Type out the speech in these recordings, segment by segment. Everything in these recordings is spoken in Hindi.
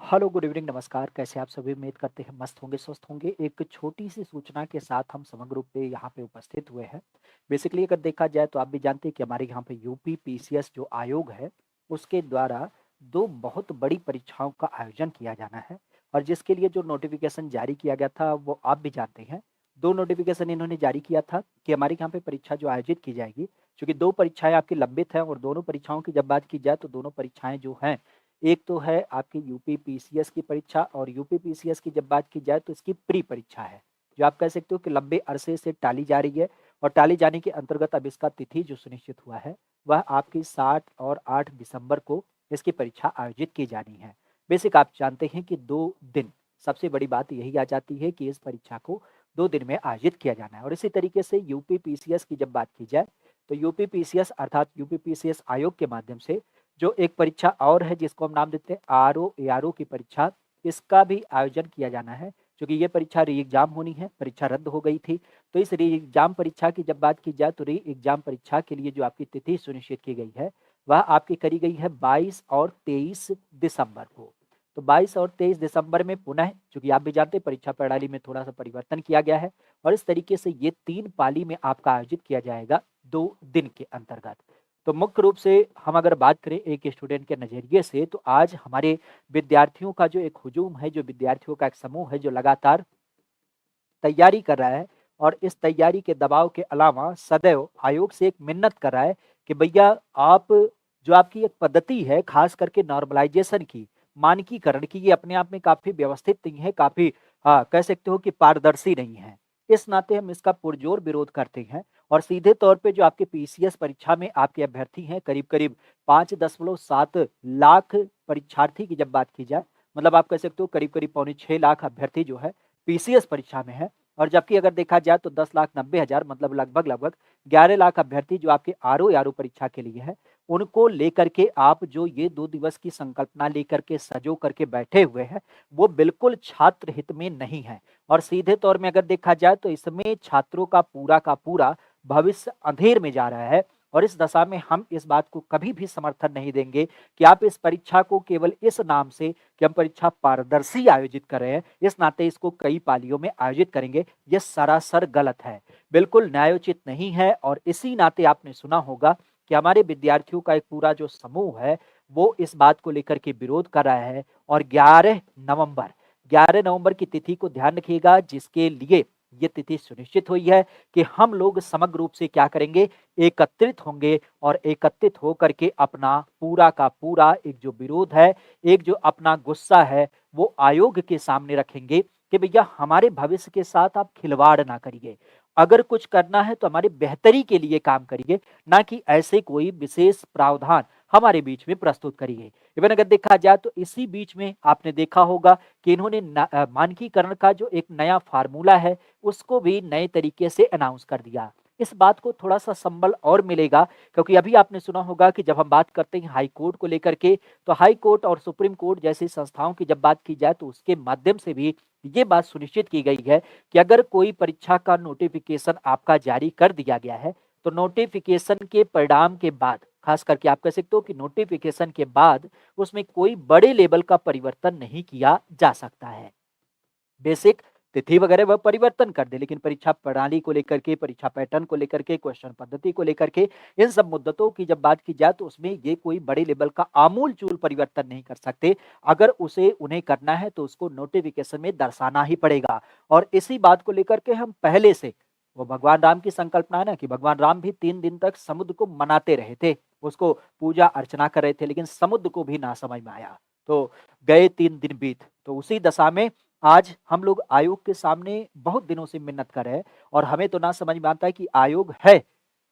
हेलो, गुड इवनिंग, नमस्कार। कैसे आप सभी? उम्मीद करते हैं मस्त होंगे, स्वस्थ होंगे। एक छोटी-सी सूचना के साथ हम समग्र रूप से यहाँ पे उपस्थित हुए हैं। बेसिकली अगर देखा जाए तो आप भी जानते हैं कि हमारे यहाँ पे यूपी पीसीएस जो आयोग है, उसके द्वारा 2 बहुत बड़ी परीक्षाओं का आयोजन किया जाना है और जिसके लिए जो नोटिफ़िकेशन जारी किया गया था, वो आप भी जानते हैं। 2 नोटिफ़िकेशन इन्होंने जारी किया था कि हमारे यहाँ पे परीक्षा जो आयोजित की जाएगी, चूँकि 2 परीक्षाएँ आपकी लंबित हैं और दोनों परीक्षाओं की जब बात की जाए तो दोनों परीक्षाएँ जो हैं, एक तो है आपकी यूपी पीसीएस की परीक्षा और यूपी पीसीएस की जब बात की जाए तो इसकी प्री परीक्षा है, जो आप कह सकते हो कि लंबे अरसे से टाली जा रही है और टाली जाने के अंतर्गत अब इसका तिथि जो सुनिश्चित हुआ है, वह आपकी 7 और 8 दिसंबर को इसकी परीक्षा आयोजित की जानी है। बेसिक आप जानते हैं कि 2 दिन, सबसे बड़ी बात यही आ जाती है कि इस परीक्षा को 2 दिन में आयोजित किया जाना है और इसी तरीके से यूपी पीसीएस की जब बात की जाए, तो यूपी पीसीएस अर्थात यूपी पीसीएस आयोग के माध्यम से जो एक परीक्षा और है जिसको हम नाम देते हैं आरओ एआरओ की परीक्षा, इसका भी आयोजन किया जाना है। क्योंकि ये परीक्षा री एग्जाम होनी है, परीक्षा रद्द हो गई थी। तो इस री एग्जाम परीक्षा की जब बात की जाए तो री एग्जाम परीक्षा के लिए जो आपकी तिथि सुनिश्चित की गई है, वह आपकी करी गई है 22 और 23 दिसंबर को। तो 22 और 23 दिसंबर में पुनः, चूँकि आप भी जानते हैं परीक्षा प्रणाली में थोड़ा-सा परिवर्तन किया गया है और इस तरीके से ये 3 पाली में आपका आयोजित किया जाएगा 2 दिन के अंतर्गत। तो मुख्य रूप से हम अगर बात करें एक स्टूडेंट के नज़रिए से, तो आज हमारे विद्यार्थियों का जो एक हुजूम है, जो विद्यार्थियों का एक समूह है जो लगातार तैयारी कर रहा है और इस तैयारी के दबाव के अलावा सदैव आयोग से एक मिन्नत कर रहा है कि भैया आप, जो आपकी एक पद्धति है खास करके नॉर्मलाइजेशन की, मानकीकरण की, ये अपने आप में काफ़ी व्यवस्थित नहीं है, काफ़ी कह सकते हो कि पारदर्शी नहीं है। इस नाते हम इसका पुरजोर विरोध करते हैं और सीधे तौर पे जो आपके पीसीएस परीक्षा में आपके अभ्यर्थी हैं, करीब-करीब 5.7 लाख परीक्षार्थी की जब बात की जाए, मतलब आप कह सकते हो करीब-करीब पौने 6 लाख अभ्यर्थी जो है पीसीएस परीक्षा में है और जबकि अगर देखा जाए तो 10,90,000 मतलब लगभग 11 लाख अभ्यर्थी जो आपके आरओ परीक्षा के लिए है, उनको लेकर के आप जो ये 2 दिवस की संकल्पना लेकर के सजो करके बैठे हुए हैं, वो बिल्कुल छात्र हित में नहीं है और सीधे तौर में अगर देखा जाए तो इसमें छात्रों का पूरा भविष्य अंधेर में जा रहा है और इस दशा में हम इस बात को कभी भी समर्थन नहीं देंगे कि आप इस परीक्षा को केवल इस नाम से कि हम परीक्षा पारदर्शी आयोजित कर रहे हैं, इस नाते इसको कई पालियों में आयोजित करेंगे, ये सरासर गलत है, बिल्कुल न्यायोचित नहीं है और इसी नाते आपने सुना होगा कि हमारे विद्यार्थियों का एक पूरा जो समूह है, वो इस बात को लेकर के विरोध कर रहा है और 11 नवंबर की तिथि को ध्यान रखिएगा, जिसके लिए ये तिथि सुनिश्चित हुई है कि हम लोग समग्र रूप से क्या करेंगे, एकत्रित होंगे और एकत्रित होकर के अपना पूरा का पूरा एक जो विरोध है, एक जो अपना गुस्सा है, वो आयोग के सामने रखेंगे कि भैया हमारे भविष्य के साथ आप खिलवाड़ ना करिए। अगर कुछ करना है तो हमारी बेहतरी के लिए काम करिए, ना कि ऐसे कोई विशेष प्रावधान हमारे बीच में प्रस्तुत करिए। इवन अगर देखा जाए तो इसी बीच में आपने देखा होगा कि इन्होंने मानकीकरण का जो एक नया फार्मूला है, उसको भी नए तरीके से अनाउंस कर दिया। इस बात को थोड़ा-सा संबल और मिलेगा, क्योंकि अभी आपने सुना होगा कि जब हम बात करते हैं हाई कोर्ट को लेकर के, तो हाई कोर्ट और सुप्रीम कोर्ट जैसी संस्थाओं की जब बात की जाए तो उसके माध्यम से भी ये बात सुनिश्चित की गई है कि अगर कोई परीक्षा का नोटिफिकेशन आपका जारी कर दिया गया है, तो नोटिफिकेशन के परिणाम के बाद, खास करके आप कह सकते हो कि नोटिफिकेशन के बाद उसमें कोई बड़े लेवल का परिवर्तन नहीं किया जा सकता है। बेसिक तिथि वगैरह वह परिवर्तन कर दे, लेकिन परीक्षा प्रणाली को लेकर के, परीक्षा पैटर्न को लेकर के, क्वेश्चन पद्धति को लेकर के, इन सब मुद्दतों की जब बात की जाए तो उसमें ये कोई बड़े लेवल का आमूल-चूल परिवर्तन नहीं कर सकते। अगर उसे उन्हें करना है तो उसको नोटिफिकेशन में दर्शाना ही पड़ेगा और इसी बात को लेकर के हम पहले से, वो भगवान राम की संकल्पना है ना कि भगवान राम भी 3 दिन तक समुद्र को मनाते रहे थे, उसको पूजा अर्चना कर रहे थे, लेकिन समुद्र को भी ना समझ में आया। तो गए 3 दिन बीत, तो उसी दशा में आज हम लोग आयोग के सामने बहुत दिनों से मिन्नत कर रहे हैं और हमें तो ना समझ में आता है कि आयोग है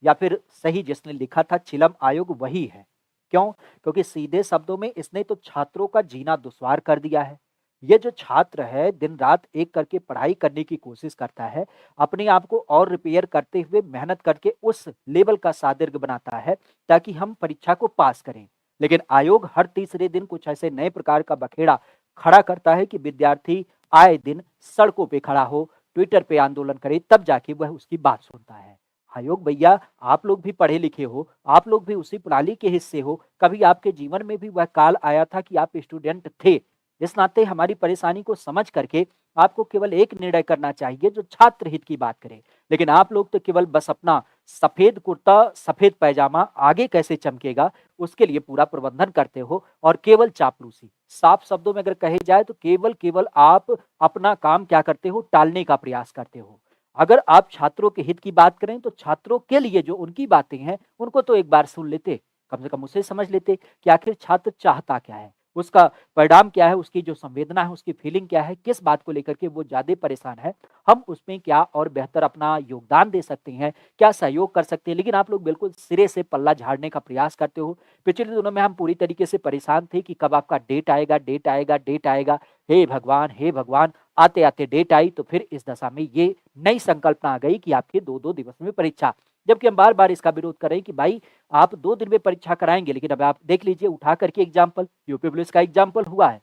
या फिर सही जिसने लिखा था चिलम आयोग वही है। क्यों? क्योंकि सीधे शब्दों में इसने तो छात्रों का जीना दुश्वार कर दिया है। ये जो छात्र है दिन रात एक करके पढ़ाई करने की कोशिश करता है, अपने आप को और रिपेयर करते हुए मेहनत करके उस लेवल का शार्दिल्य बनाता है ताकि हम परीक्षा को पास करें। लेकिन आयोग हर तीसरे दिन कुछ ऐसे नए प्रकार का बखेड़ा खड़ा करता है कि विद्यार्थी आए दिन सड़कों पे खड़ा हो, ट्विटर पे आंदोलन करे, तब जाके वह उसकी बात सुनता है। आयोग भैया, आप लोग भी पढ़े लिखे हो, आप लोग भी उसी प्रणाली के हिस्से हो, कभी आपके जीवन में भी वह काल आया था कि आप स्टूडेंट थे, इस नाते हमारी परेशानी को समझ करके आपको केवल एक निर्णय करना चाहिए जो छात्र हित की बात करे। लेकिन आप लोग तो केवल बस अपना सफेद कुर्ता, सफेद पैजामा आगे कैसे चमकेगा, उसके लिए पूरा प्रबंधन करते हो और केवल चापलूसी। साफ शब्दों में अगर कहे जाए तो केवल केवल आप अपना काम क्या करते हो, टालने का प्रयास करते हो। अगर आप छात्रों के हित की बात करें तो छात्रों के लिए जो उनकी बातें हैं, उनको तो एक बार सुन लेते, कम से कम उसे समझ लेते कि आखिर छात्र चाहता क्या है, उसका परिणाम क्या है, उसकी जो संवेदना है, उसकी फीलिंग क्या है, किस बात को लेकर के वो ज़्यादा परेशान है, हम उसमें क्या और बेहतर अपना योगदान दे सकते हैं, क्या सहयोग कर सकते हैं। लेकिन आप लोग बिल्कुल सिरे से पल्ला झाड़ने का प्रयास करते हो। पिछले दिनों में हम पूरी तरीके से परेशान थे कि कब आपका डेट आएगा, डेट आएगा, डेट आएगा। हे भगवान, हे भगवान! आते-आते डेट आई तो फिर इस दशा में ये नई संकल्पना आ गई कि आपकी 2-2 दिवस में परीक्षा। जबकि हम बार-बार इसका विरोध कर रहे हैं कि भाई आप 2 दिन में परीक्षा कराएँगे, लेकिन अब आप देख लीजिए उठा करके एग्ज़ाम्पल, यूपी पुलिस का एग्ज़ाम्पल हुआ है।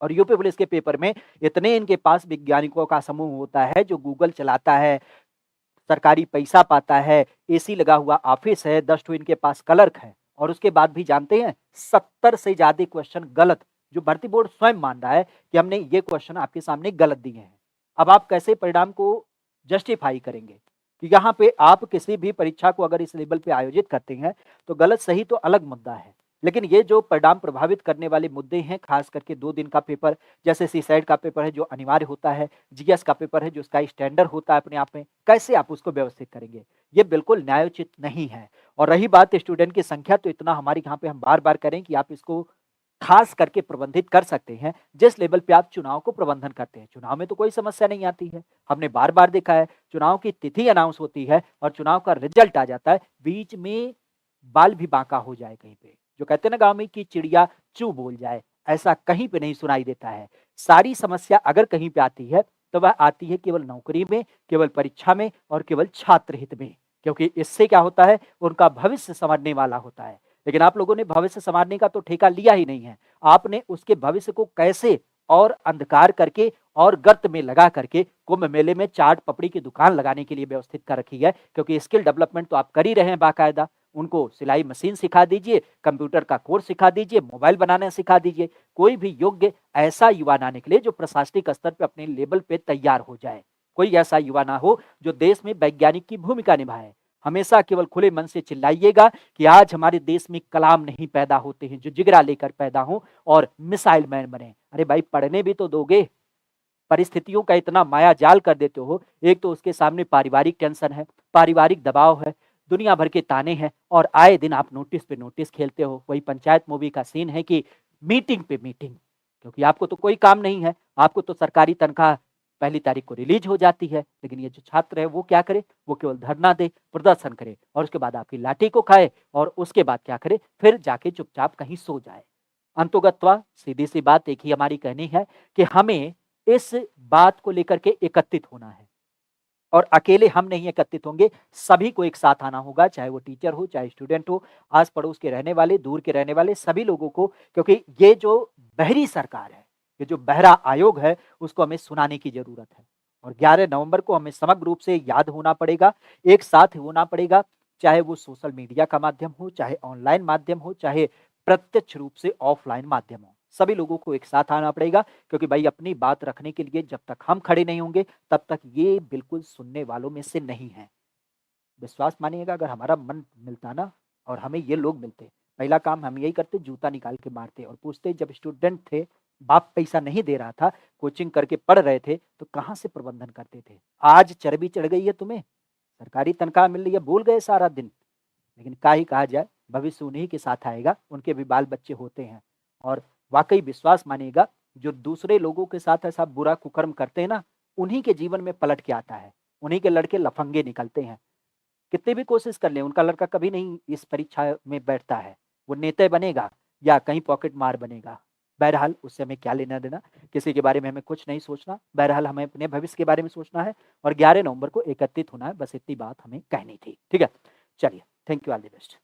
और यूपी पुलिस के पेपर में इतने इनके पास वैज्ञानिकों का समूह होता है जो गूगल चलाता है, सरकारी पैसा पाता है, एसी लगा हुआ ऑफिस है, 10 ठो इनके पास क्लर्क हैं और उसके बाद भी जानते हैं 70 से ज़्यादा क्वेश्चन गलत, जो भर्ती बोर्ड स्वयं मान रहा है कि हमने ये क्वेश्चन आपके सामने गलत दिए हैं। अब आप कैसे परिणाम को जस्टिफाई करेंगे कि यहाँ पे आप किसी भी परीक्षा को अगर इस लेवल पे आयोजित करते हैं, तो गलत सही तो अलग मुद्दा है। लेकिन ये जो परिणाम प्रभावित करने वाले मुद्दे हैं, खास करके 2 दिन का पेपर, जैसे सीसैट का पेपर है जो अनिवार्य होता है, जीएस का पेपर है जो उसका स्टैंडर्ड होता है अपने आप में, कैसे आप उसको व्यवस्थित करेंगे? ये बिल्कुल न्यायोचित नहीं है। और रही बात स्टूडेंट की संख्या, तो इतना हमारे यहाँ पे हम बार-बार करें कि आप इसको खास करके प्रबंधित कर सकते हैं, जिस लेवल पे आप चुनाव को प्रबंधन करते हैं। चुनाव में तो कोई समस्या नहीं आती है। हमने बार-बार देखा है, चुनाव की तिथि अनाउंस होती है और चुनाव का रिजल्ट आ जाता है, बीच में बाल भी बाँका हो जाए कहीं पे। जो कहते हैं ना गाँव में कि चिड़िया चूँ बोल जाए, ऐसा कहीं पे नहीं सुनाई देता है। सारी समस्या अगर कहीं पे आती है, तो वह आती है केवल नौकरी में, केवल परीक्षा में और केवल छात्र हित में। क्योंकि इससे क्या होता है, उनका भविष्य सँवरने वाला होता है। लेकिन आप लोगों ने भविष्य सँवारने का तो ठेका लिया ही नहीं है। आपने उसके भविष्य को कैसे और अंधकार करके और गर्त में लगा करके कुंभ मेले में चाट पपड़ी की दुकान लगाने के लिए व्यवस्थित कर रखी है, क्योंकि स्किल डेवलपमेंट तो आप कर ही रहे हैं बाकायदा। उनको सिलाई मशीन सिखा दीजिए, कंप्यूटर का कोर्स सिखा दीजिए, मोबाइल बनाना सिखा दीजिए। कोई भी योग्य ऐसा युवा ना निकले जो प्रशासनिक स्तर पे अपने लेवल पे तैयार हो जाए। कोई ऐसा युवा ना हो जो देश में वैज्ञानिक की भूमिका निभाए। हमेशा केवल खुले मन से चिल्लाइएगा कि आज हमारे देश में कलाम नहीं पैदा होते हैं जो जिगरा लेकर पैदा हों और मिसाइल मैन बने। अरे भाई पढ़ने भी तो दोगे। परिस्थितियों का इतना माया जाल कर देते हो। एक तो उसके सामने पारिवारिक टेंशन है, पारिवारिक दबाव है, दुनिया भर के ताने हैं और आए दिन आप नोटिस पे नोटिस खेलते हो। वही पंचायत मूवी का सीन है कि मीटिंग पे मीटिंग, क्योंकि आपको तो कोई काम नहीं है, आपको तो सरकारी तनख्वाह पहली तारीख को रिलीज हो जाती है। लेकिन ये जो छात्र है वो क्या करे, वो केवल धरना दे, प्रदर्शन करे और उसके बाद आपकी लाठी को खाए और उसके बाद क्या करे, फिर जाके चुपचाप कहीं सो जाए। अंतोगत्वा सीधी सी बात एक ही हमारी कहनी है कि हमें इस बात को लेकर के एकत्रित होना है और अकेले हम नहीं एकत्रित होंगे, सभी को एक साथ आना होगा, चाहे वो टीचर हो, चाहे स्टूडेंट हो, आस-पड़ोस के रहने वाले, दूर के रहने वाले सभी लोगों को, क्योंकि ये जो बहरी सरकार है, ये जो बहरा आयोग है, उसको हमें सुनाने की ज़रूरत है। और 11 नवंबर को हमें समग्र रूप से याद होना पड़ेगा, एक साथ होना पड़ेगा, चाहे वो सोशल मीडिया का माध्यम हो, चाहे ऑनलाइन माध्यम हो, चाहे प्रत्यक्ष रूप से ऑफलाइन माध्यम हो। सभी लोगों को एक साथ आना पड़ेगा, क्योंकि भाई अपनी बात रखने के लिए जब तक हम खड़े नहीं होंगे, तब तक ये बिल्कुल सुनने वालों में से नहीं है। विश्वास मानिएगा, अगर हमारा मन मिलता ना और हमें ये लोग मिलते, पहला काम हम यही करते, जूता निकाल के मारते और पूछते जब स्टूडेंट थे, बाप पैसा नहीं दे रहा था, कोचिंग करके पढ़ रहे थे, तो कहाँ से प्रबंधन करते थे? आज चर्बी चढ़ गई है तुम्हें, सरकारी तनख्वाह मिल रही है, भूल गए सारा दिन। लेकिन क्या ही कहा जाए, भविष्य उन्हीं के साथ आएगा, उनके भी बाल बच्चे होते हैं। और वाक़ई विश्वास मानिएगा, जो दूसरे लोगों के साथ ऐसा बुरा कुकर्म करते हैं ना, उन्हीं के जीवन में पलट के आता है। उन्हीं के लड़के लफंगे निकलते हैं। कितनी भी कोशिश कर लें, उनका लड़का कभी नहीं इस परीक्षा में बैठता है। वो नेता बनेगा या कहीं पॉकेट मार बनेगा। बहरहाल उससे हमें क्या लेना-देना, किसी के बारे में हमें कुछ नहीं सोचना। बहरहाल हमें अपने भविष्य के बारे में सोचना है और 11 नवंबर को एकत्रित होना है, बस इतनी बात हमें कहनी थी। ठीक है? चलिए, thank you, all the best.